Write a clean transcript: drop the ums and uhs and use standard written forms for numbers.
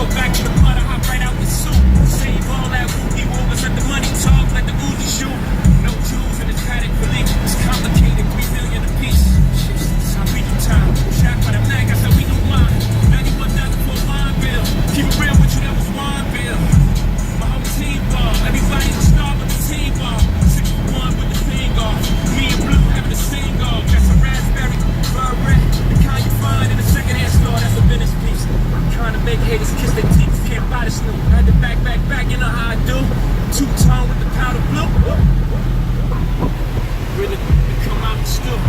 Go back to the mud, I hop right out the soup. Save all that whoopie whoopers, let the money talk, let the Uzi shoot. No jewels in the traffic relief. It's complicated, 3 million a piece. It's how we do time. Shaq by the mag, I said we do mine. 91,000 for a wine bill. Keep it real with you, that was wine bill. My whole team ball. Everybody's a star with the team ball. 6 for 1 with the thing off. Me and Blue having the sing off. Got some raspberry, bird red. The kind you find in a secondhand store, that's a Venice piece. Trying to make haters kiss their teeth, can't buy the snoop. Had the back, you know how I do. Two-tone with the powder blue. Really, come out the stoop.